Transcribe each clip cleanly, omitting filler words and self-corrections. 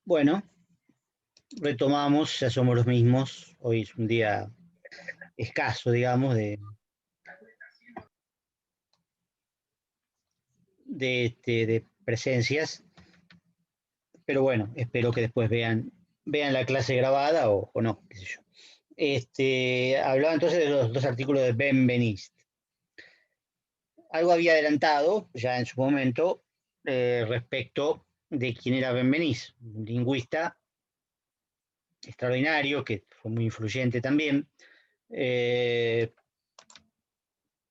Bueno, retomamos, ya somos los mismos. Hoy es un día escaso, digamos, de presencias, pero bueno, espero que después vean la clase grabada o no, qué sé yo. Hablaba entonces de los dos artículos de Benveniste. Algo había adelantado ya en su momento respecto de quién era Benveniste, un lingüista extraordinario que fue muy influyente también. Eh,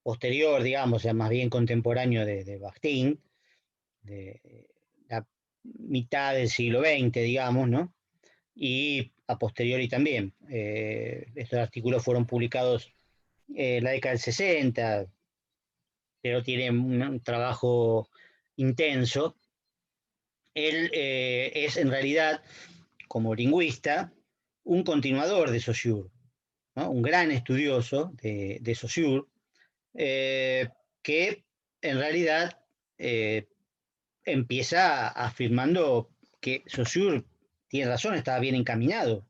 Posterior, digamos, o sea, más bien contemporáneo de Bakhtin, de la mitad del siglo XX, digamos, ¿no? Y a posteriori también. Estos artículos fueron publicados en la década del 60, pero tiene un trabajo intenso. Él es en realidad, como lingüista, un continuador de Saussure, ¿no? Un gran estudioso de Saussure, eh, que en realidad eh, empieza afirmando que Saussure tiene razón, estaba bien encaminado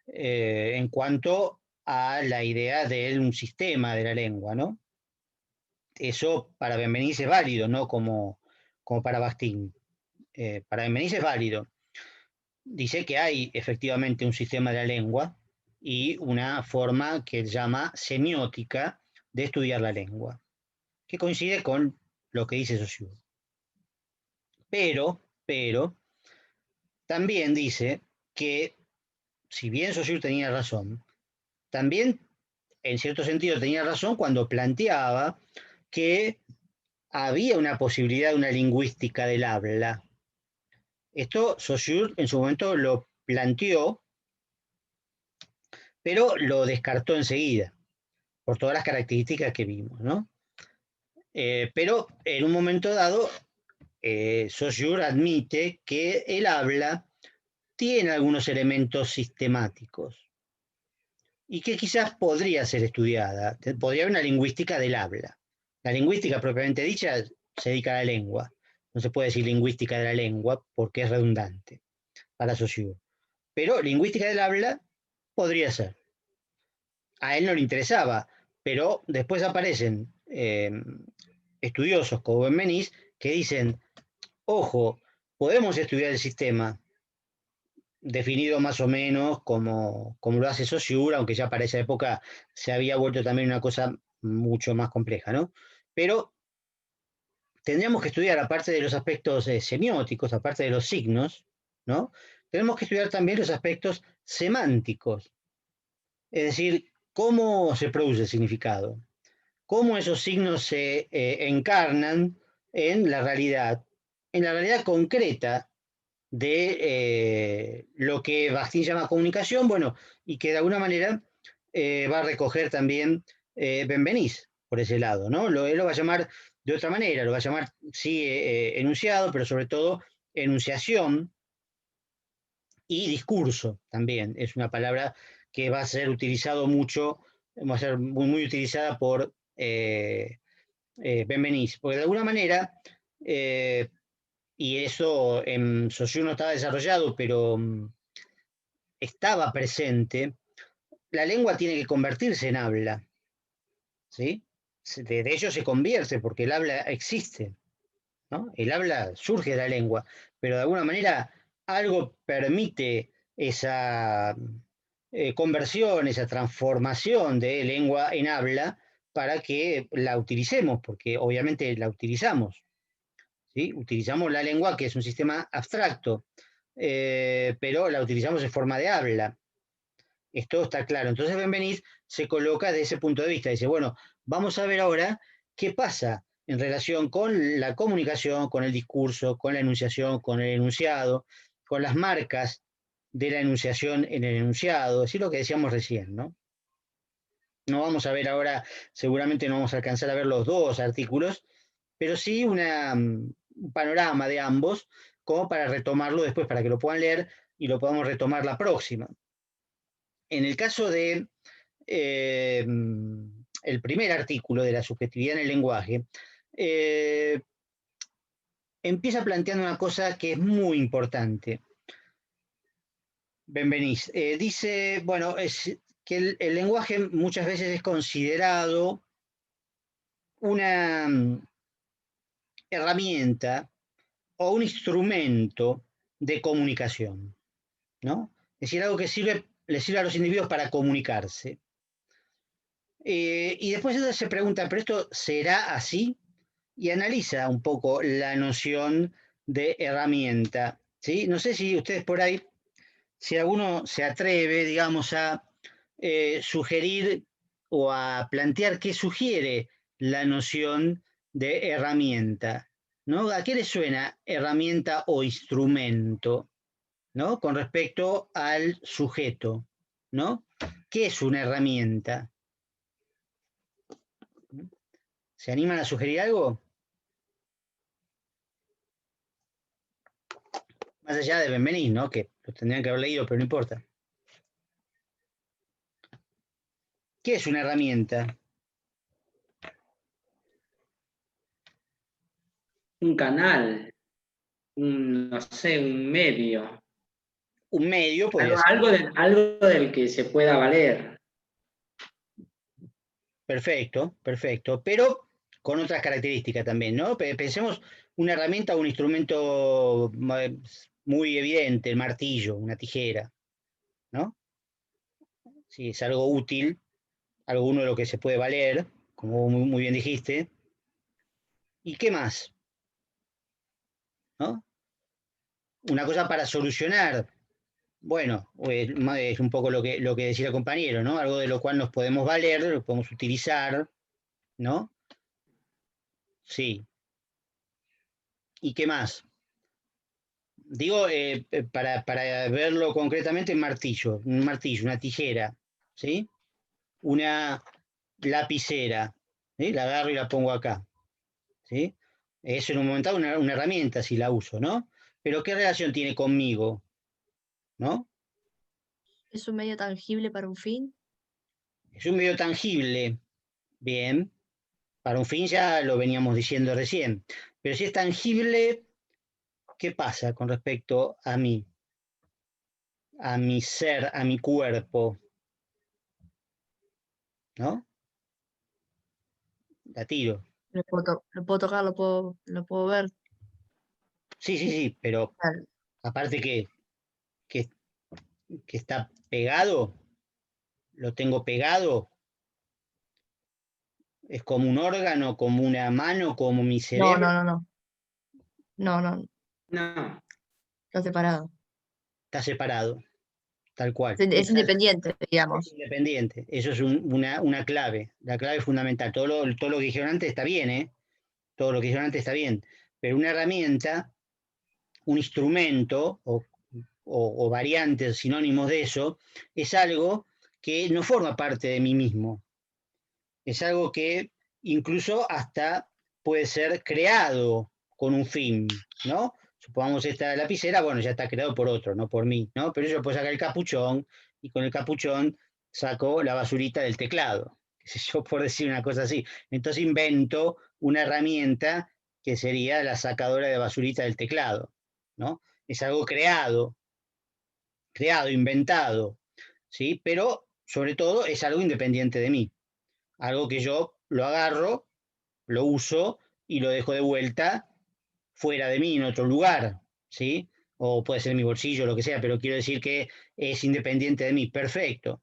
en cuanto a la idea de un sistema de la lengua, ¿no? Eso para Benveniste es válido, no como para Bakhtin. Para Benveniste es válido. Dice que hay efectivamente un sistema de la lengua y una forma que él llama semiótica de estudiar la lengua, que coincide con lo que dice Saussure. Pero, también dice que, si bien Saussure tenía razón, también en cierto sentido tenía razón cuando planteaba que había una posibilidad de una lingüística del habla. Esto Saussure en su momento lo planteó, pero lo descartó enseguida, por todas las características que vimos, ¿no? Pero en un momento dado, Saussure admite que el habla tiene algunos elementos sistemáticos y que quizás podría ser estudiada. Podría haber una lingüística del habla. La lingüística propiamente dicha se dedica a la lengua. No se puede decir lingüística de la lengua porque es redundante para Saussure. Pero lingüística del habla podría ser. A él no le interesaba, pero después aparecen estudiosos como Benveniste que dicen, ojo, podemos estudiar el sistema, definido más o menos como lo hace Saussure, aunque ya para esa época se había vuelto también una cosa mucho más compleja, ¿no? Pero tendríamos que estudiar, aparte de los aspectos semióticos, aparte de los signos, ¿no? Tenemos que estudiar también los aspectos semánticos, es decir, cómo se produce el significado, cómo esos signos se encarnan en la realidad concreta de lo que Bastín llama comunicación, bueno, y que de alguna manera va a recoger también Benveniste por ese lado, ¿no? Él lo va a llamar de otra manera, lo va a llamar, sí, enunciado, pero sobre todo enunciación y discurso también. Es una palabra que va a ser utilizado mucho, va a ser muy utilizada por Benveniste, porque de alguna manera eh, y eso en Saussure no estaba desarrollado, pero estaba presente, la lengua tiene que convertirse en habla, ¿sí? De hecho se convierte porque el habla existe, ¿no? El habla surge de la lengua, pero de alguna manera algo permite esa conversión, esa transformación de lengua en habla para que la utilicemos, porque obviamente la utilizamos, ¿sí? Utilizamos la lengua, que es un sistema abstracto, pero la utilizamos en forma de habla. Esto está claro. Entonces Benveniste se coloca desde ese punto de vista. Dice, bueno, vamos a ver ahora qué pasa en relación con la comunicación, con el discurso, con la enunciación, con el enunciado, con las marcas de la enunciación en el enunciado, es decir, lo que decíamos recién, ¿no? No vamos a ver ahora, seguramente no vamos a alcanzar a ver los dos artículos, pero sí un panorama de ambos, como para retomarlo después, para que lo puedan leer y lo podamos retomar la próxima. En el caso de el primer artículo de la subjetividad en el lenguaje, eh, empieza planteando una cosa que es muy importante. Benvenís. Dice, bueno, es que el lenguaje muchas veces es considerado una herramienta o un instrumento de comunicación, ¿no? Es decir, algo que le sirve a los individuos para comunicarse. Y después se pregunta, ¿pero esto será así? Y analiza un poco la noción de herramienta, ¿sí? No sé si ustedes por ahí, si alguno se atreve, digamos, a sugerir o a plantear qué sugiere la noción de herramienta, ¿no? ¿A qué le suena herramienta o instrumento, ¿no? Con respecto al sujeto, ¿no? ¿Qué es una herramienta? ¿Se animan a sugerir algo? Más allá de Benvenís, ¿no? Que lo tendrían que haber leído, pero no importa. ¿Qué es una herramienta? Un canal, no sé, un medio. Un medio podría Algo, ser. algo del que se pueda valer. Perfecto, perfecto. Pero con otras características también, ¿no? Pensemos una herramienta o un instrumento muy evidente, el martillo, una tijera, ¿no? Si es algo útil, alguno de lo que se puede valer, como muy bien dijiste. ¿Y qué más? ¿No? Una cosa para solucionar. Bueno, es un poco lo que decía el compañero, ¿no? Algo de lo cual nos podemos valer, lo podemos utilizar, ¿no? Sí. ¿Y qué más? Digo, para verlo concretamente, un martillo, una tijera, ¿sí? Una lapicera, ¿sí? La agarro y la pongo acá, ¿sí? Es en un momento una herramienta si la uso, ¿no? Pero ¿qué relación tiene conmigo, ¿no? ¿Es un medio tangible para un fin? Es un medio tangible, bien, para un fin ya lo veníamos diciendo recién, pero si es tangible, ¿qué pasa con respecto a mí, a mi ser, a mi cuerpo, ¿no? La tiro. Lo puedo tocar, lo puedo ver. Sí, sí, sí, pero Claro. aparte que, que está pegado, lo tengo pegado, es como un órgano, como una mano, como mi No, cerebro, no, no, no. No, no, No, está separado. está separado, tal cual. Es independiente, Es digamos. independiente, eso es una clave, la clave fundamental. Todo lo que dijeron antes está bien, ¿eh? Todo lo que dijeron antes está bien, pero una herramienta, un instrumento o variantes, sinónimos de eso, es algo que no forma parte de mí mismo, es algo que incluso hasta puede ser creado con un fin, ¿no? Supongamos esta lapicera, bueno, ya está creado por otro, no por mí, ¿no? Pero yo puedo sacar el capuchón y con el capuchón saco la basurita del teclado, qué sé yo, por decir una cosa así. Entonces invento una herramienta que sería la sacadora de basurita del teclado, ¿no? Es algo creado, inventado, ¿sí? Pero sobre todo es algo independiente de mí, algo que yo lo agarro, lo uso y lo dejo de vuelta fuera de mí, en otro lugar, ¿sí? O puede ser en mi bolsillo, lo que sea, pero quiero decir que es independiente de mí. Perfecto.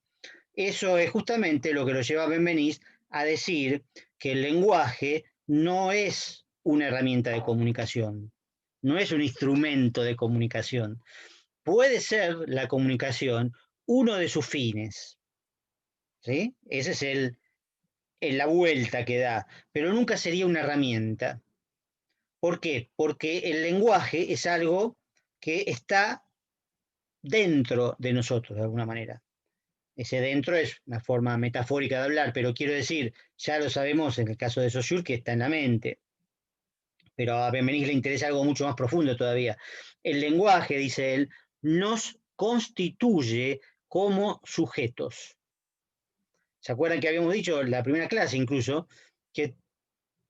Eso es justamente lo que lo lleva a Benveniste a decir que el lenguaje no es una herramienta de comunicación, no es un instrumento de comunicación. Puede ser la comunicación uno de sus fines, ¿sí? Ese es en la vuelta que da, pero nunca sería una herramienta. ¿Por qué? Porque el lenguaje es algo que está dentro de nosotros, de alguna manera. Ese dentro es una forma metafórica de hablar, pero quiero decir, ya lo sabemos en el caso de Saussure que está en la mente, pero a Benveniste le interesa algo mucho más profundo todavía. El lenguaje, dice él, nos constituye como sujetos. ¿Se acuerdan que habíamos dicho en la primera clase incluso que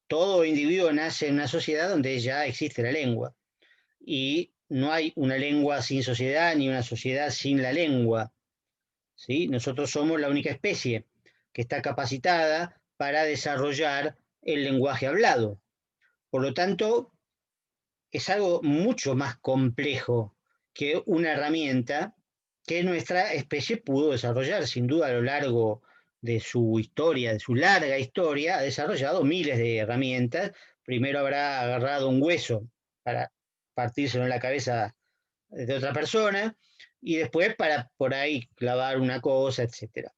todo individuo nace en una sociedad donde ya existe la lengua? Y no hay una lengua sin sociedad ni una sociedad sin la lengua, ¿sí? Nosotros somos la única especie que está capacitada para desarrollar el lenguaje hablado. Por lo tanto, es algo mucho más complejo que una herramienta que nuestra especie pudo desarrollar. Sin duda, a lo largo de su historia, de su larga historia, ha desarrollado miles de herramientas. Primero habrá agarrado un hueso para partírselo en la cabeza de otra persona, y después para por ahí clavar una cosa, etc.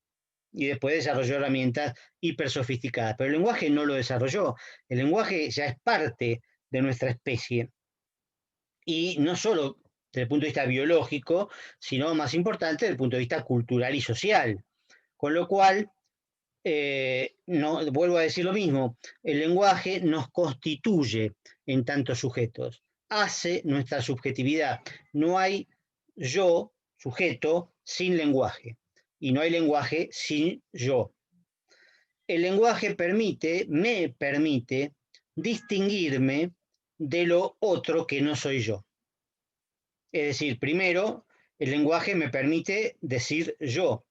Y después desarrolló herramientas hiper sofisticadas. Pero el lenguaje no lo desarrolló. El lenguaje ya es parte de nuestra especie. Y no solo desde el punto de vista biológico, sino más importante desde el punto de vista cultural y social. Con lo cual, no, vuelvo a decir lo mismo, el lenguaje nos constituye en tantos sujetos, hace nuestra subjetividad. No hay yo, sujeto, sin lenguaje, y no hay lenguaje sin yo. El lenguaje me permite distinguirme de lo otro que no soy yo. Es decir, primero, el lenguaje me permite decir yo.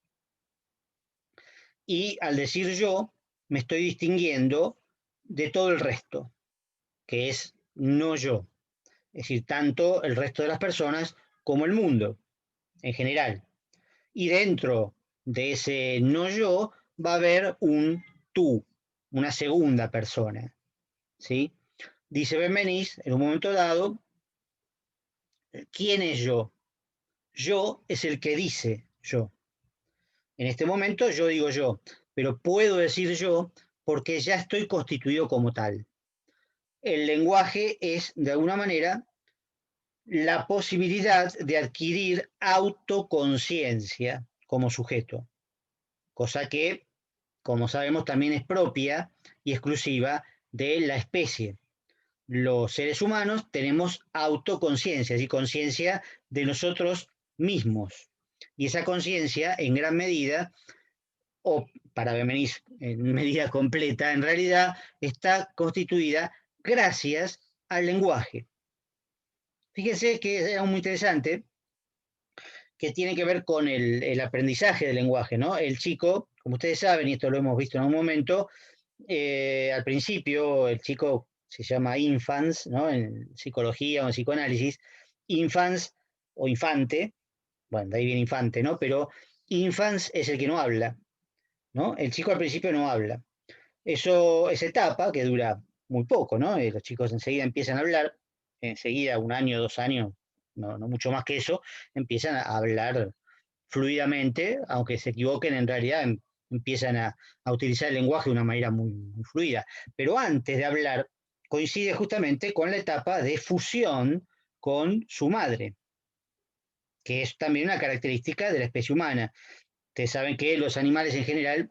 Y al decir yo, me estoy distinguiendo de todo el resto, que es no yo. Es decir, tanto el resto de las personas como el mundo en general. Y dentro de ese no yo va a haber un tú, una segunda persona. ¿Sí? Dice Benveniste en un momento dado, ¿quién es yo? Yo es el que dice yo. En este momento yo digo yo, pero puedo decir yo porque ya estoy constituido como tal. El lenguaje es, de alguna manera, la posibilidad de adquirir autoconciencia como sujeto, cosa que, como sabemos, también es propia y exclusiva de la especie. Los seres humanos tenemos autoconciencia, y conciencia de nosotros mismos. Y esa conciencia, en gran medida, o para Benveniste en medida completa, en realidad está constituida gracias al lenguaje. Fíjense que es algo muy interesante que tiene que ver con el aprendizaje del lenguaje, ¿no? El chico, como ustedes saben, y esto lo hemos visto en algún momento, al principio el chico se llama infans, ¿no? En psicología o en psicoanálisis, infans o infante, bueno, de ahí viene infante, ¿no? Pero infans es el que no habla, ¿no? El chico al principio no habla. Eso, esa etapa que dura muy poco, ¿no? Los chicos enseguida empiezan a hablar, enseguida, 1 año, 2 años, no mucho más que eso, empiezan a hablar fluidamente, aunque se equivoquen, en realidad empiezan a utilizar el lenguaje de una manera muy fluida. Pero antes de hablar, coincide justamente con la etapa de fusión con su madre, que es también una característica de la especie humana. Ustedes saben que los animales en general,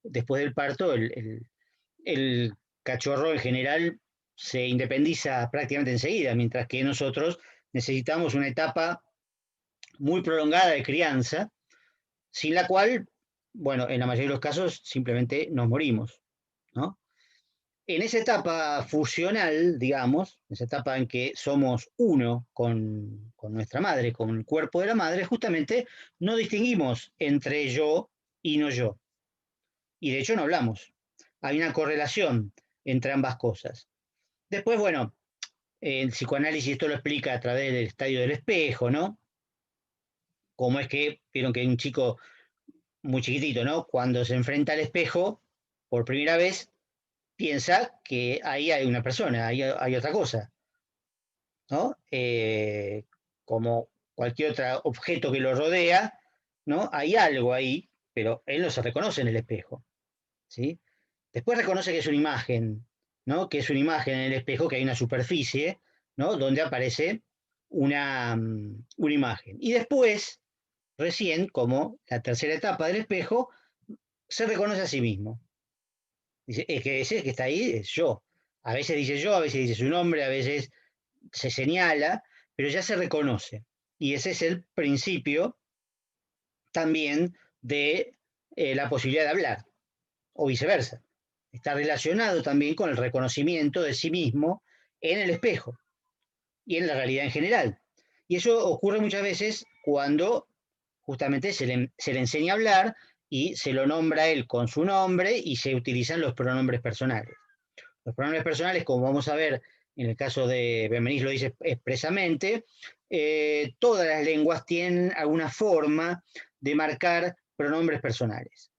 después del parto, el cachorro en general se independiza prácticamente enseguida, mientras que nosotros necesitamos una etapa muy prolongada de crianza, sin la cual, bueno, en la mayoría de los casos simplemente nos morimos, ¿no? En esa etapa fusional, digamos, esa etapa en que somos uno con nuestra madre, con el cuerpo de la madre, justamente no distinguimos entre yo y no yo. Y de hecho no hablamos. Hay una correlación entre ambas cosas. Después, bueno, el psicoanálisis esto lo explica a través del estadio del espejo, ¿no? Cómo es que, vieron que hay un chico muy chiquitito, ¿no? Cuando se enfrenta al espejo, por primera vez, piensa que ahí hay una persona, ahí hay otra cosa, ¿no? Como cualquier otro objeto que lo rodea, ¿no? Hay algo ahí, pero él no se reconoce en el espejo, ¿sí? Después reconoce que es una imagen, ¿no? Que es una imagen en el espejo, que hay una superficie, ¿no? Donde aparece una imagen. Y después, recién, como la tercera etapa del espejo, se reconoce a sí mismo. Dice, es que ese que está ahí es yo. A veces dice yo, a veces dice su nombre, a veces se señala, pero ya se reconoce. Y ese es el principio también de la posibilidad de hablar, o viceversa. Está relacionado también con el reconocimiento de sí mismo en el espejo y en la realidad en general. Y eso ocurre muchas veces cuando justamente se le enseña a hablar y se lo nombra a él con su nombre y se utilizan los pronombres personales. Los pronombres personales, como vamos a ver en el caso de Benveniste lo dice expresamente, todas las lenguas tienen alguna forma de marcar pronombres personales.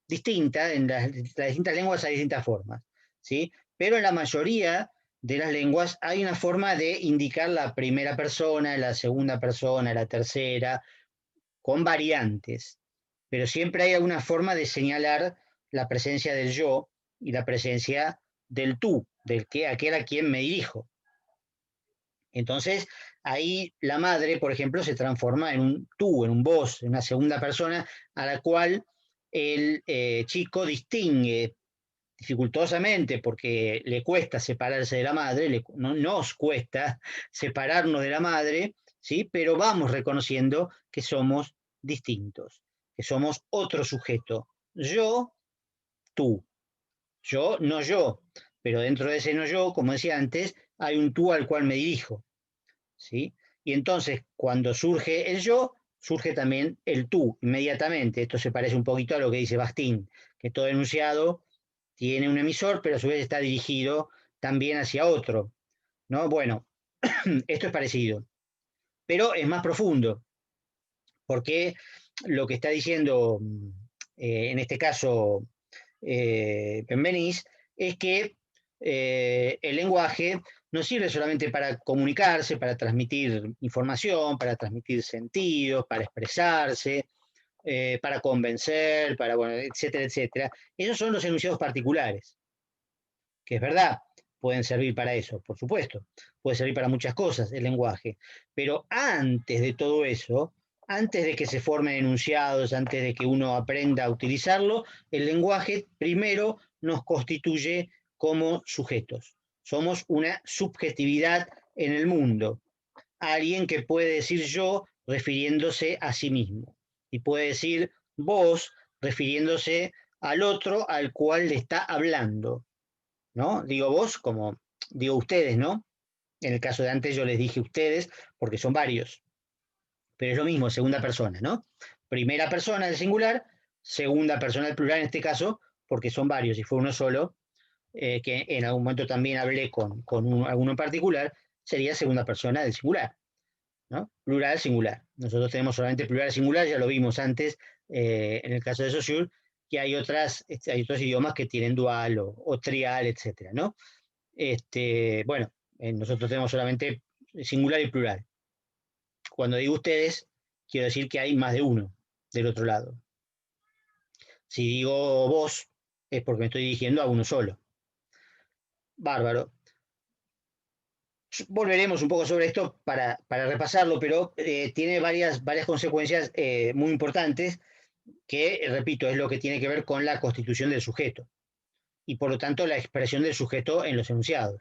Distinta, en las distintas lenguas hay distintas formas, ¿sí? Pero en la mayoría de las lenguas hay una forma de indicar la primera persona, la segunda persona, la tercera, con variantes, pero siempre hay alguna forma de señalar la presencia del yo y la presencia del tú, del que aquel a quien me dirijo. Entonces, ahí la madre, por ejemplo, se transforma en un tú, en un vos, en una segunda persona a la cual el chico distingue dificultosamente porque le cuesta separarse de la madre, nos cuesta separarnos de la madre, ¿sí? Pero vamos reconociendo que somos distintos, que somos otro sujeto. Yo, tú. Yo, no yo. Pero dentro de ese no yo, como decía antes, hay un tú al cual me dirijo, ¿sí? Y entonces, cuando surge el yo, surge también el tú inmediatamente. Esto se parece un poquito a lo que dice Bastín, que todo enunciado tiene un emisor, pero a su vez está dirigido también hacia otro, ¿no? Bueno, esto es parecido, pero es más profundo, porque lo que está diciendo, en este caso, Benveniste, es que el lenguaje no sirve solamente para comunicarse, para transmitir información, para transmitir sentidos, para expresarse, para convencer, para, bueno, etcétera, etcétera. Esos son los enunciados particulares, que es verdad, pueden servir para eso, por supuesto, puede servir para muchas cosas el lenguaje, pero antes de todo eso, antes de que se formen enunciados, antes de que uno aprenda a utilizarlo, el lenguaje primero nos constituye como sujetos. Somos una subjetividad en el mundo, alguien que puede decir yo refiriéndose a sí mismo y puede decir vos refiriéndose al otro al cual le está hablando, ¿no? Digo vos como digo ustedes, ¿no? En el caso de antes yo les dije ustedes porque son varios, pero es lo mismo, segunda persona, ¿no? Primera persona del singular, segunda persona del plural en este caso, porque son varios, y fue uno solo, que en algún momento también hablé con alguno en particular, sería segunda persona del singular, ¿no? Plural, singular. Nosotros tenemos solamente plural, singular, ya lo vimos antes, en el caso de Saussure, que hay otros idiomas que tienen dual o trial, etcétera, ¿no? Bueno, nosotros tenemos solamente singular y plural. Cuando digo ustedes, quiero decir que hay más de uno del otro lado. Si digo vos, es porque me estoy dirigiendo a uno solo. Bárbaro. Volveremos un poco sobre esto para repasarlo, pero tiene varias consecuencias muy importantes que, repito, es lo que tiene que ver con la constitución del sujeto y por lo tanto la expresión del sujeto en los enunciados.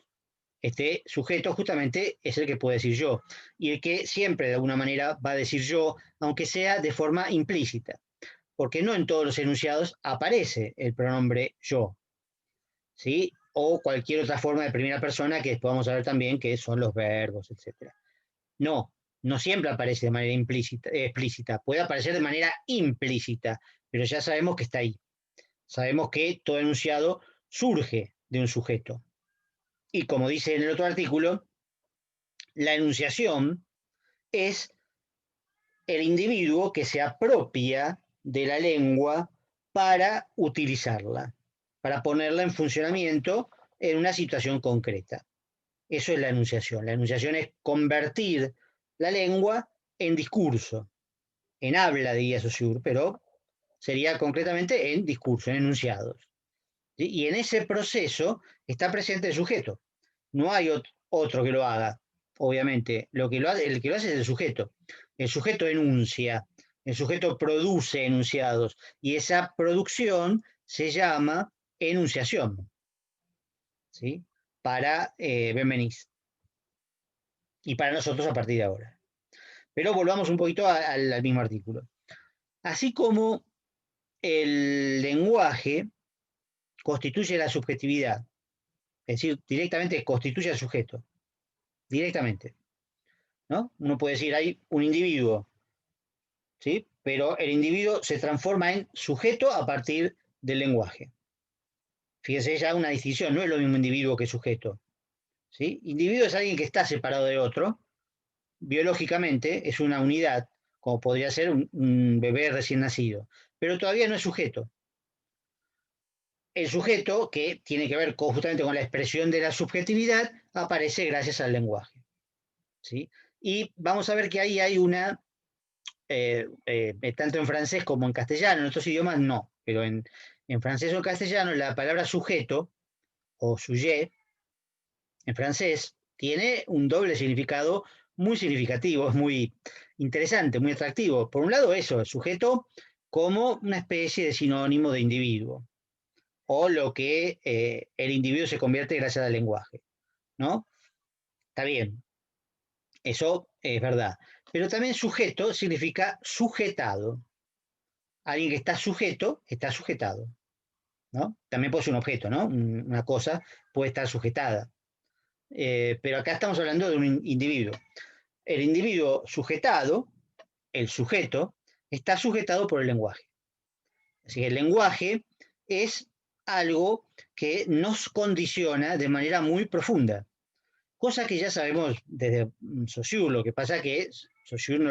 Este sujeto justamente es el que puede decir yo y el que siempre de alguna manera va a decir yo, aunque sea de forma implícita, porque no en todos los enunciados aparece el pronombre yo, ¿sí? O cualquier otra forma de primera persona que después vamos a ver también que son los verbos, etc. No, no siempre aparece de manera explícita, puede aparecer de manera implícita, pero ya sabemos que está ahí. Sabemos que todo enunciado surge de un sujeto. Y como dice en el otro artículo, la enunciación es el individuo que se apropia de la lengua para utilizarla, para ponerla en funcionamiento en una situación concreta. Eso es la enunciación. La enunciación es convertir la lengua en discurso, en habla, diría Saussure, pero sería concretamente en discurso, en enunciados. ¿Sí? Y en ese proceso está presente el sujeto. No hay otro que lo haga, obviamente. El que lo hace es el sujeto. El sujeto enuncia, el sujeto produce enunciados y esa producción se llama enunciación, ¿sí? Para Benveniste y para nosotros a partir de ahora. Pero volvamos un poquito al mismo artículo. Así como el lenguaje constituye la subjetividad, es decir, directamente constituye al sujeto, directamente. ¿no? Uno puede decir, hay un individuo, ¿sí? Pero el individuo se transforma en sujeto a partir del lenguaje. Fíjese, ya una distinción, no es lo mismo individuo que sujeto, ¿sí? Individuo es alguien que está separado de otro, biológicamente es una unidad, como podría ser un bebé recién nacido, pero todavía no es sujeto. El sujeto, que tiene que ver justamente con la expresión de la subjetividad, aparece gracias al lenguaje, ¿sí? Y vamos a ver que ahí hay una, tanto en francés como en castellano, en otros idiomas no, pero en francés o en castellano la palabra sujeto o sujet en francés tiene un doble significado muy significativo, es muy interesante, muy atractivo. Por un lado eso, el sujeto como una especie de sinónimo de individuo, o lo que el individuo se convierte gracias al lenguaje, ¿no? Está bien, eso es verdad. Pero también sujeto significa sujetado. Alguien que está sujetado, ¿no? También puede ser un objeto, ¿no? Una cosa puede estar sujetada. Pero acá estamos hablando de un individuo. El individuo sujetado, el sujeto, está sujetado por el lenguaje. Así que el lenguaje es algo que nos condiciona de manera muy profunda, cosa que ya sabemos desde Saussure. Lo que pasa es que Saussure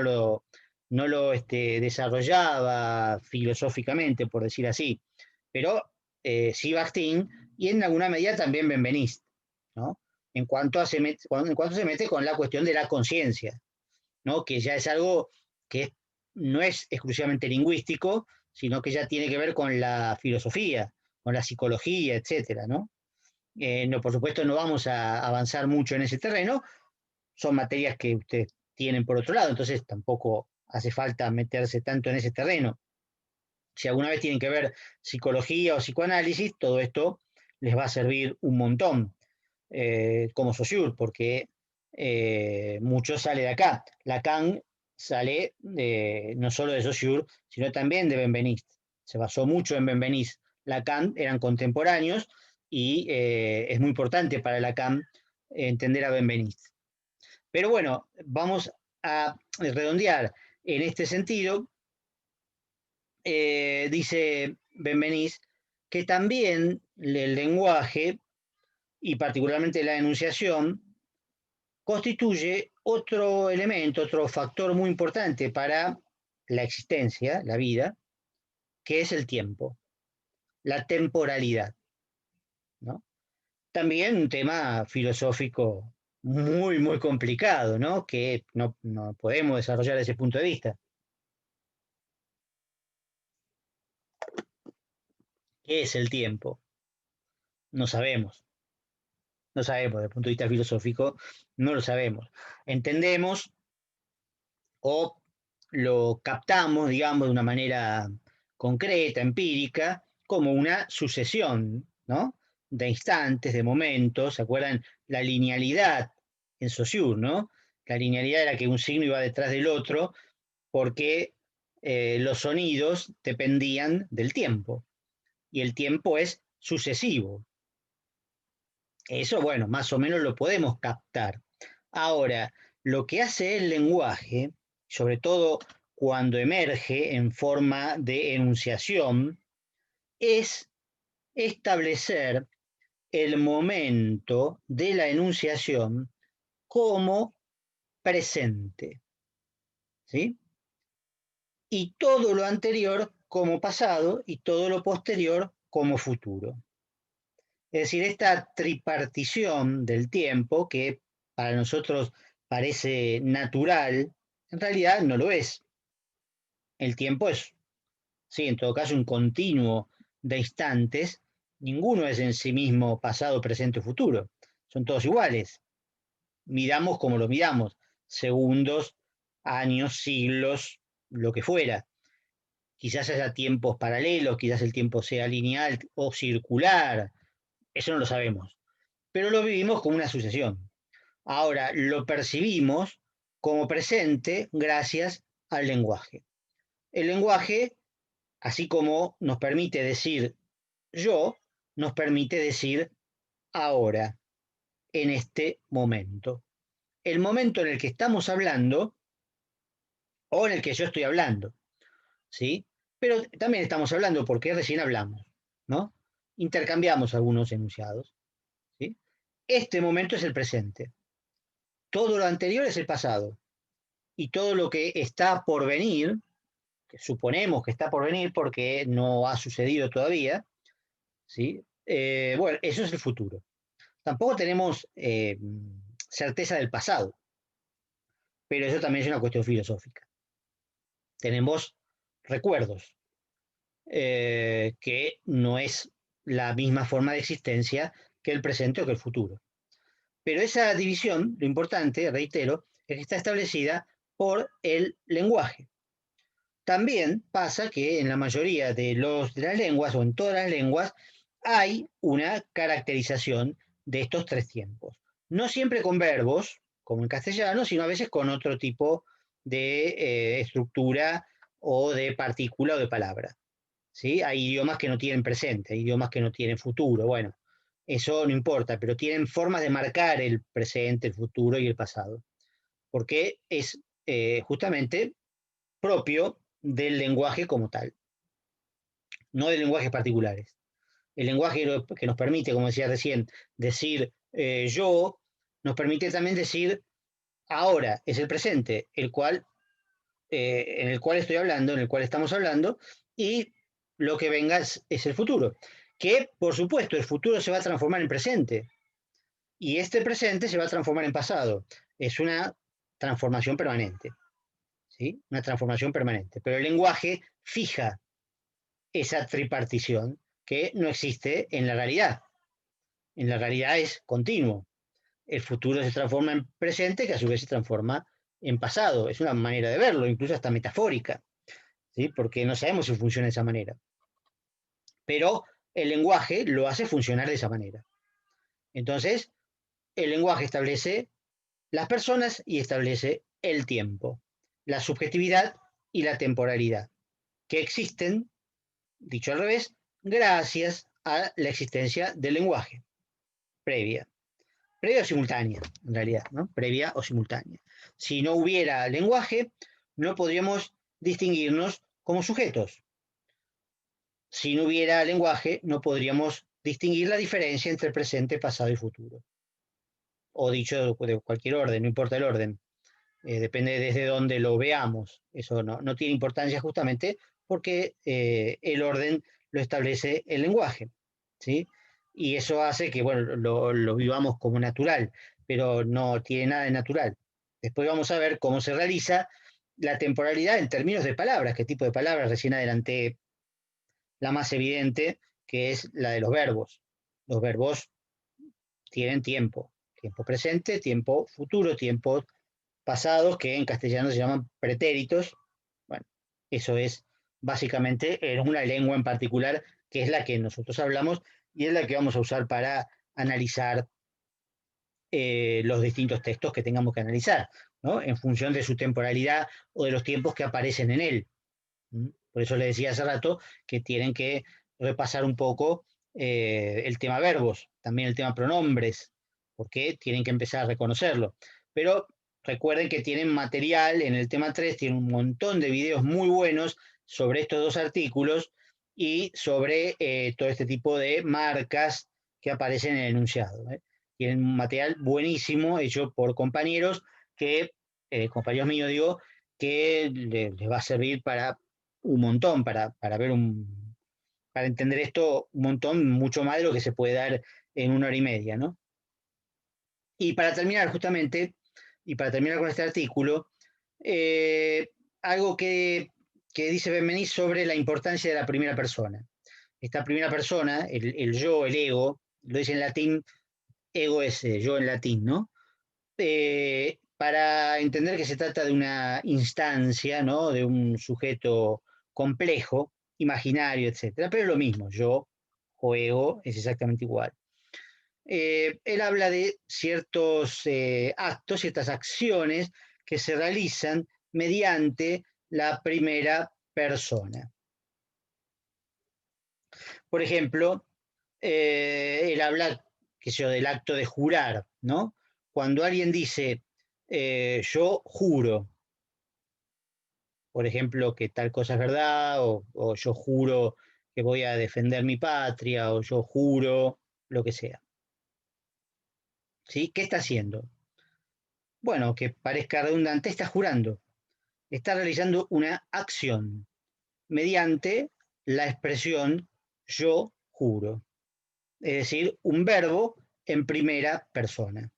no lo desarrollaba filosóficamente, por decir así, pero sí Bakhtin y en alguna medida también Benveniste, ¿no? En cuanto se mete con la cuestión de la conciencia, ¿no? Que ya es algo que no es exclusivamente lingüístico, sino que ya tiene que ver con la filosofía, con la psicología, etcétera, ¿no? No, por supuesto, no vamos a avanzar mucho en ese terreno, son materias que ustedes tienen por otro lado, entonces tampoco hace falta meterse tanto en ese terreno. Si alguna vez tienen que ver psicología o psicoanálisis, todo esto les va a servir un montón, como Saussure, porque mucho sale de acá. Lacan sale no solo de Saussure, sino también de Benveniste. Se basó mucho en Benveniste. Lacan eran contemporáneos y es muy importante para Lacan entender a Benveniste. Pero bueno, vamos a redondear en este sentido. Dice Benveniste que también el lenguaje, y particularmente la enunciación, constituye otro elemento, otro factor muy importante para la existencia, la vida, que es el tiempo, la temporalidad, ¿no? También un tema filosófico muy, muy complicado, ¿no? Que no podemos desarrollar desde ese punto de vista. ¿Qué es el tiempo? No sabemos. No sabemos, desde el punto de vista filosófico, no lo sabemos. Entendemos o lo captamos, digamos, de una manera concreta, empírica, como una sucesión, ¿no? De instantes, de momentos. ¿Se acuerdan? La linealidad en Saussure, ¿no? La linealidad era que un signo iba detrás del otro porque los sonidos dependían del tiempo y el tiempo es sucesivo. Eso, bueno, más o menos lo podemos captar. Ahora, lo que hace el lenguaje, sobre todo cuando emerge en forma de enunciación, es establecer el momento de la enunciación como presente, ¿sí? Y todo lo anterior como pasado y todo lo posterior como futuro. Es decir, esta tripartición del tiempo, que para nosotros parece natural, en realidad no lo es. El tiempo es, sí, en todo caso, un continuo de instantes. Ninguno es en sí mismo pasado, presente o futuro. Son todos iguales. Midamos como lo midamos. Segundos, años, siglos, lo que fuera. Quizás haya tiempos paralelos, quizás el tiempo sea lineal o circular. Eso no lo sabemos. Pero lo vivimos como una sucesión. Ahora lo percibimos como presente gracias al lenguaje. El lenguaje, así como nos permite decir yo, nos permite decir ahora, en este momento. el momento en el que estamos hablando o en el que yo estoy hablando, ¿sí? Pero también estamos hablando porque recién hablamos, ¿no? Intercambiamos algunos enunciados, ¿sí? Este momento es el presente. Todo lo anterior es el pasado. Y todo lo que está por venir, que suponemos que está por venir porque no ha sucedido todavía, ¿sí? Bueno, eso es el futuro. Tampoco tenemos certeza del pasado, pero eso también es una cuestión filosófica. Tenemos recuerdos, que no es la misma forma de existencia que el presente o que el futuro. Pero esa división, lo importante, reitero, es que está establecida por el lenguaje. También pasa que en la mayoría de las lenguas o en todas las lenguas hay una caracterización de estos tres tiempos. No siempre con verbos, como en castellano, sino a veces con otro tipo de estructura o de partícula o de palabra. ¿Sí? Hay idiomas que no tienen presente, hay idiomas que no tienen futuro. Bueno, eso no importa, pero tienen formas de marcar el presente, el futuro y el pasado, porque es justamente propio del lenguaje como tal, no de lenguajes particulares. El lenguaje que nos permite, como decía recién, decir yo, nos permite también decir ahora, es el presente, en el cual estoy hablando, en el cual estamos hablando, y lo que venga es el futuro. Que, por supuesto, el futuro se va a transformar en presente, y este presente se va a transformar en pasado. Es una transformación permanente, ¿sí? Una transformación permanente. Pero el lenguaje fija esa tripartición que no existe en la realidad. En la realidad es continuo. El futuro se transforma en presente, que a su vez se transforma en pasado. Es una manera de verlo, incluso hasta metafórica, ¿sí? Porque no sabemos si funciona de esa manera. Pero el lenguaje lo hace funcionar de esa manera. Entonces, el lenguaje establece las personas y establece el tiempo, la subjetividad y la temporalidad, que existen, dicho al revés, gracias a la existencia del lenguaje previa. Previa o simultánea, en realidad, ¿no? Previa o simultánea. Si no hubiera lenguaje, no podríamos distinguirnos como sujetos. Si no hubiera lenguaje, no podríamos distinguir la diferencia entre presente, pasado y futuro. O dicho de cualquier orden, no importa el orden. Depende desde donde lo veamos. Eso no tiene importancia justamente porque el orden lo establece el lenguaje, ¿sí? Y eso hace que, bueno, lo vivamos como natural, pero no tiene nada de natural. Después vamos a ver cómo se realiza la temporalidad en términos de palabras, qué tipo de palabras. Recién adelanté la más evidente, que es la de los verbos. Los verbos tienen tiempo, tiempo presente, tiempo futuro, tiempo pasados, que en castellano se llaman pretéritos. Bueno, eso es básicamente en una lengua en particular, que es la que nosotros hablamos y es la que vamos a usar para analizar los distintos textos que tengamos que analizar, ¿no? En función de su temporalidad o de los tiempos que aparecen en él. Por eso le decía hace rato que tienen que repasar un poco el tema verbos, también el tema pronombres, porque tienen que empezar a reconocerlo. Pero recuerden que tienen material en el tema 3, tienen un montón de videos muy buenos sobre estos dos artículos y sobre todo este tipo de marcas que aparecen en el enunciado. Tienen un material buenísimo hecho por compañeros compañeros míos digo, que les va a servir para un montón, para ver para entender esto un montón, mucho más de lo que se puede dar en una hora y media, ¿no? Y para terminar, justamente, y para terminar con este artículo, algo que dice Benveniste sobre la importancia de la primera persona. Esta primera persona, el yo, el ego, lo dice en latín, ego es yo en latín, ¿no? Para entender que se trata de una instancia, ¿no? De un sujeto complejo, imaginario, etcétera, pero es lo mismo, yo o ego es exactamente igual. Él habla de ciertos actos, ciertas acciones que se realizan mediante la primera persona. Por ejemplo, él habla, qué sé yo, del acto de jurar, ¿no? Cuando alguien dice, yo juro, por ejemplo, que tal cosa es verdad, o yo juro que voy a defender mi patria, o yo juro lo que sea. ¿Sí? ¿Qué está haciendo? Bueno, que parezca redundante, está jurando, está realizando una acción mediante la expresión yo juro, es decir, un verbo en primera persona.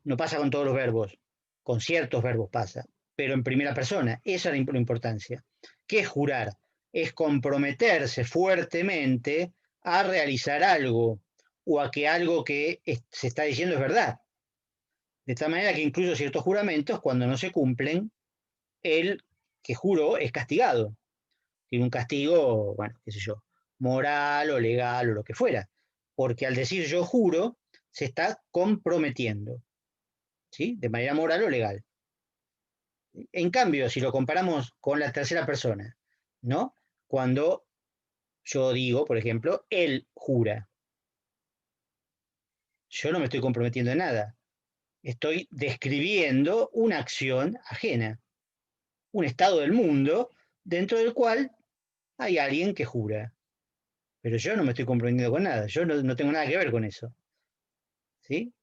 No pasa con todos los verbos, con ciertos verbos pasa, pero en primera persona, esa es la importancia. ¿Qué es jurar? Es comprometerse fuertemente a realizar algo o a que algo que se está diciendo es verdad. De tal manera que incluso ciertos juramentos, cuando no se cumplen, el que juró es castigado. Tiene un castigo, bueno, qué sé yo, moral o legal o lo que fuera. Porque al decir yo juro, se está comprometiendo, ¿sí? De manera moral o legal. En cambio, si lo comparamos con la tercera persona, ¿no? Cuando yo digo, por ejemplo, él jura, yo no me estoy comprometiendo en nada. Estoy describiendo una acción ajena, un estado del mundo dentro del cual hay alguien que jura. Pero yo no me estoy comprometiendo con nada, yo no tengo nada que ver con eso. ¿Sí?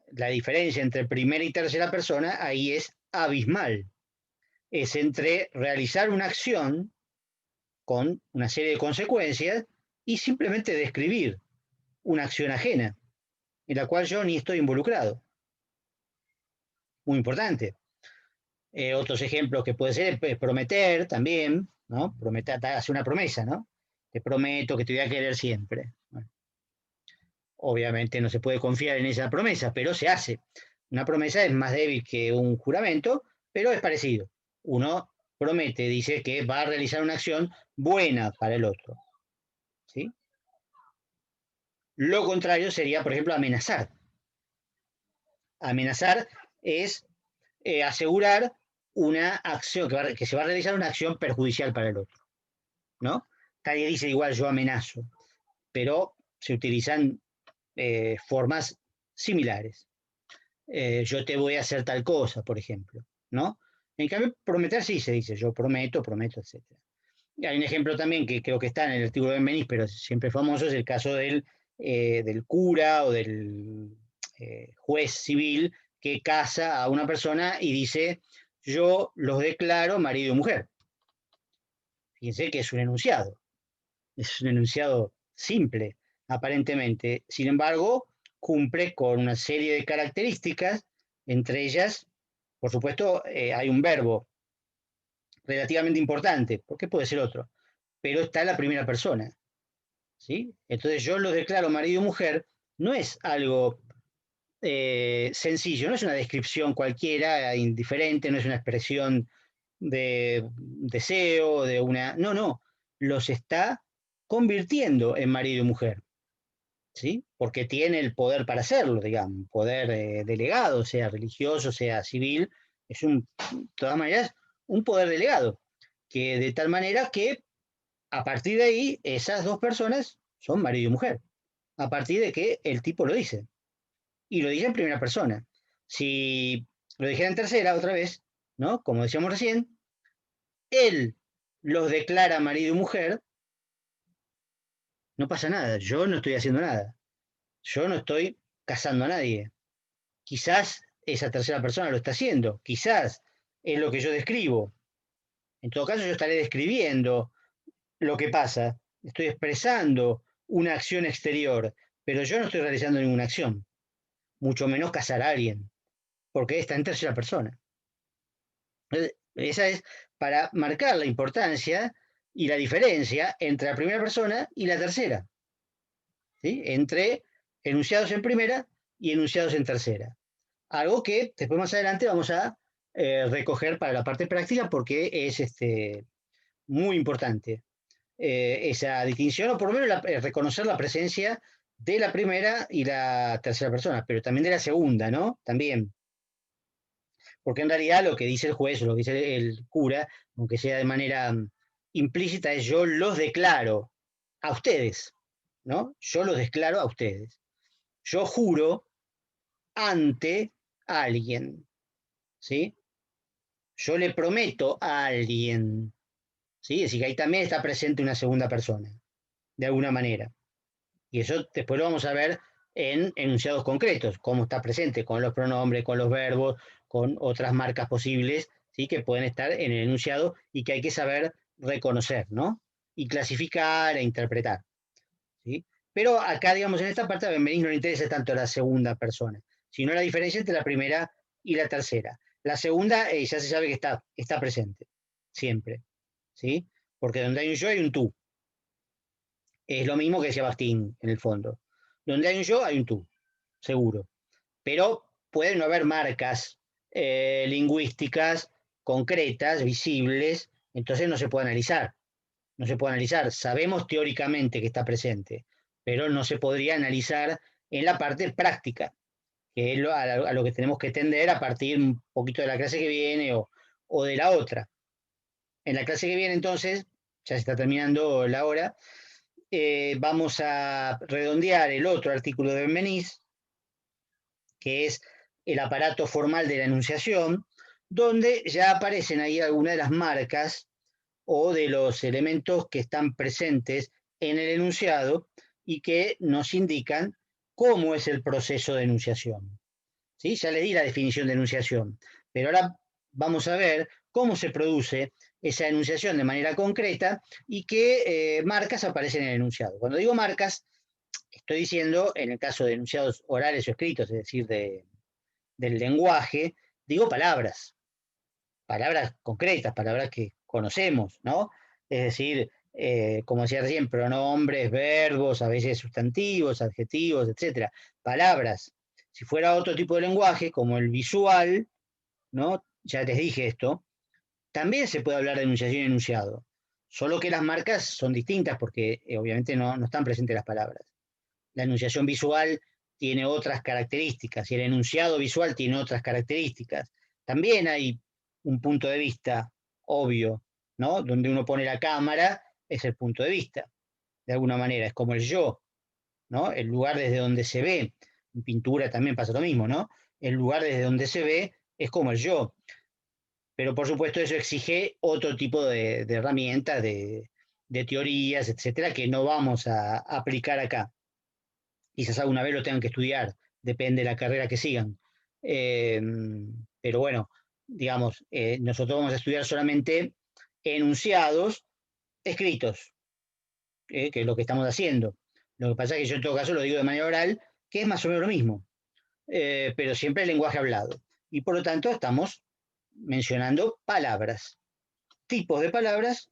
La diferencia entre primera y tercera persona ahí es abismal. Es entre realizar una acción con una serie de consecuencias y simplemente describir una acción ajena, en la cual yo ni estoy involucrado. Muy importante. Otros ejemplos que puede ser es prometer también, ¿no? Prometer, hacer una promesa, ¿no? Te prometo que te voy a querer siempre. Bueno, obviamente no se puede confiar en esa promesa, pero se hace. Una promesa es más débil que un juramento, pero es parecido. Uno promete, dice que va a realizar una acción buena para el otro. ¿Sí? Lo contrario sería, por ejemplo, amenazar. Amenazar es asegurar una acción, que se va a realizar una acción perjudicial para el otro. ¿No? Nadie dice igual yo amenazo, pero se utilizan formas similares. Yo te voy a hacer tal cosa, por ejemplo, ¿no? En cambio, prometer sí se dice, yo prometo, etc. Y hay un ejemplo también que creo que está en el artículo de Benveniste, pero siempre famoso, es el caso del cura o del juez civil que casa a una persona y dice, yo los declaro marido y mujer. Fíjense que es un enunciado simple, aparentemente. Sin embargo, cumple con una serie de características, entre ellas, por supuesto, hay un verbo relativamente importante, porque puede ser otro, pero está en la primera persona. ¿Sí? Entonces yo lo declaro marido y mujer, no es algo sencillo, no es una descripción cualquiera, indiferente, no es una expresión de deseo, de una... No, no, los está convirtiendo en marido y mujer. ¿Sí? Porque tiene el poder para hacerlo, digamos, poder delegado, sea religioso, sea civil, es de todas maneras un poder delegado, que de tal manera que a partir de ahí esas dos personas son marido y mujer, a partir de que el tipo lo dice, y lo dice en primera persona. Si lo dijera en tercera otra vez, ¿no? Como decíamos recién, él los declara marido y mujer, no pasa nada, yo no estoy haciendo nada, yo no estoy casando a nadie. Quizás esa tercera persona lo está haciendo, quizás es lo que yo describo. En todo caso, yo estaré describiendo lo que pasa, estoy expresando una acción exterior, pero yo no estoy realizando ninguna acción, mucho menos casar a alguien, porque está en tercera persona. Esa es para marcar la importancia y la diferencia entre la primera persona y la tercera, ¿sí? Entre enunciados en primera y enunciados en tercera. Algo que después más adelante vamos a recoger para la parte práctica porque es muy importante esa distinción, o por lo menos reconocer la presencia de la primera y la tercera persona, pero también de la segunda, ¿no? También. Porque en realidad lo que dice el juez o lo que dice el cura, aunque sea de manera implícita, es yo los declaro a ustedes, ¿no? Yo los declaro a ustedes. Yo juro ante a alguien, ¿sí? Yo le prometo a alguien, ¿sí? Es decir, que ahí también está presente una segunda persona, de alguna manera. Y eso después lo vamos a ver en enunciados concretos, cómo está presente con los pronombres, con los verbos, con otras marcas posibles, ¿sí? Que pueden estar en el enunciado y que hay que saber reconocer, ¿no? Y clasificar e interpretar, ¿sí? Pero acá, digamos, en esta parte a Benveniste no le interesa tanto la segunda persona, sino la diferencia entre la primera y la tercera. La segunda ya se sabe que está presente, siempre, ¿sí? Porque donde hay un yo hay un tú. Es lo mismo que decía Bastín, en el fondo. Donde hay un yo hay un tú, seguro. Pero pueden no haber marcas lingüísticas concretas, visibles, entonces no se puede analizar. No se puede analizar. Sabemos teóricamente que está presente, pero no se podría analizar en la parte práctica, que es a lo que tenemos que tender a partir un poquito de la clase que viene o de la otra. En la clase que viene, entonces, ya se está terminando la hora, vamos a redondear el otro artículo de Benveniste, que es el aparato formal de la enunciación, donde ya aparecen ahí algunas de las marcas o de los elementos que están presentes en el enunciado y que nos indican cómo es el proceso de enunciación. ¿Sí? Ya le di la definición de enunciación, pero ahora vamos a ver cómo se produce esa enunciación de manera concreta y qué marcas aparecen en el enunciado. Cuando digo marcas, estoy diciendo, en el caso de enunciados orales o escritos, es decir, del lenguaje, digo palabras concretas, palabras que conocemos, ¿no? Es decir, como decía recién, pronombres, verbos, a veces sustantivos, adjetivos, etcétera. Palabras. Si fuera otro tipo de lenguaje, como el visual, ¿no? Ya les dije esto, también se puede hablar de enunciación y enunciado, solo que las marcas son distintas porque obviamente no están presentes las palabras. La enunciación visual tiene otras características y el enunciado visual tiene otras características. También hay un punto de vista obvio, ¿no? Donde uno pone la cámara es el punto de vista, de alguna manera, es como el yo, ¿no? El lugar desde donde se ve. En pintura también pasa lo mismo, ¿no? El lugar desde donde se ve es como el yo. Pero por supuesto eso exige otro tipo de herramientas, de teorías, etcétera, que no vamos a aplicar acá. Quizás alguna vez lo tengan que estudiar, depende de la carrera que sigan. Eh, pero bueno, digamos, nosotros vamos a estudiar solamente enunciados escritos, que es lo que estamos haciendo. Lo que pasa es que yo en todo caso lo digo de manera oral, que es más o menos lo mismo, pero siempre el lenguaje hablado. Y por lo tanto estamos mencionando palabras, tipos de palabras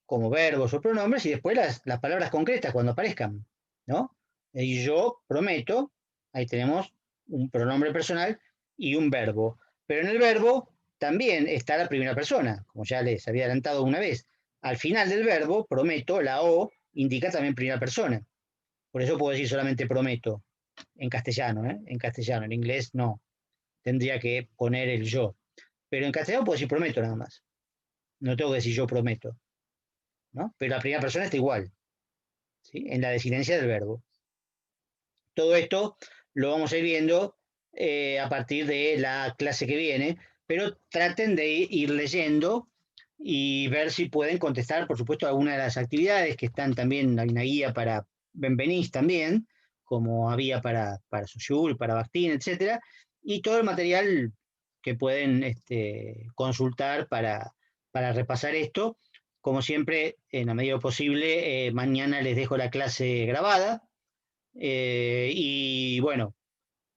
como verbos o pronombres y después las palabras concretas cuando aparezcan, ¿no? Y yo prometo, ahí tenemos un pronombre personal y un verbo. Pero en el verbo también está la primera persona, como ya les había adelantado una vez. Al final del verbo, prometo, la O indica también primera persona. Por eso puedo decir solamente prometo en castellano, ¿eh? En castellano, en inglés no. Tendría que poner el yo. Pero en castellano puedo decir prometo nada más. No tengo que decir yo prometo, ¿no? Pero la primera persona está igual, ¿sí? En la desinencia del verbo. Todo esto lo vamos a ir viendo a partir de la clase que viene, pero traten de ir leyendo y ver si pueden contestar, por supuesto, algunas de las actividades que están también, hay una guía para Benveniste también, como había para Saussure, para Bakhtin, etcétera, y todo el material que pueden consultar para repasar esto. Como siempre, en la medida posible, mañana les dejo la clase grabada. Y bueno,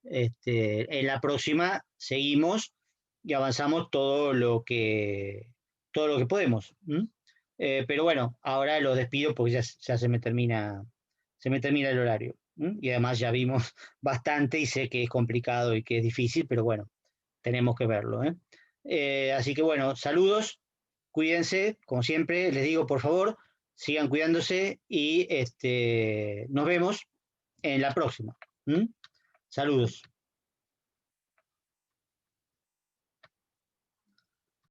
en la próxima seguimos y avanzamos todo lo que podemos. Pero bueno, ahora los despido porque ya se me termina el horario. Y además ya vimos bastante y sé que es complicado y que es difícil, pero bueno, tenemos que verlo. Así que bueno, saludos, cuídense, como siempre, les digo por favor, sigan cuidándose y nos vemos en la próxima. Saludos.